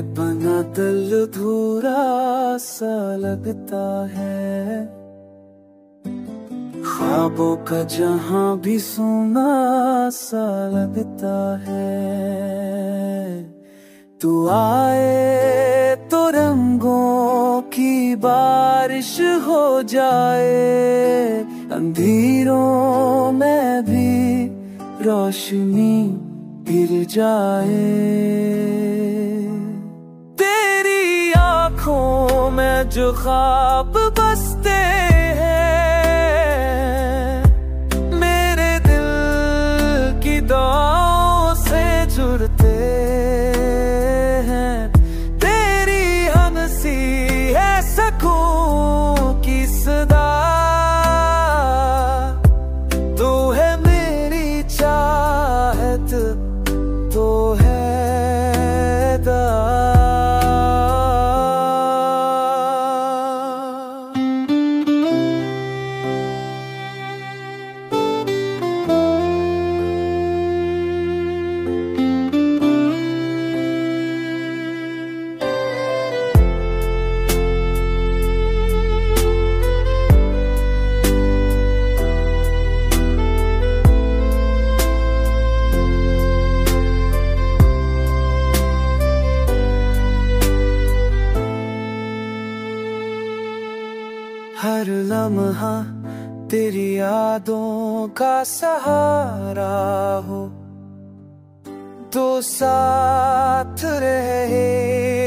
बना दिल अधूरा सा लगता है। ख्वाबों का जहां भी सुना सा लगता है। तू आए तो रंगों की बारिश हो जाए, अंधेरों में भी रोशनी गिर जाए। तेरी आंखों में जो ख्वाब बसते हैं, मेरे दिल की दुआओं से जुड़ते हैं। तेरी हंसी है सकून की सदा, तू है मेरी चाहत, तो है हर लम्हा तेरी यादों का सहारा हो, तो साथ रहे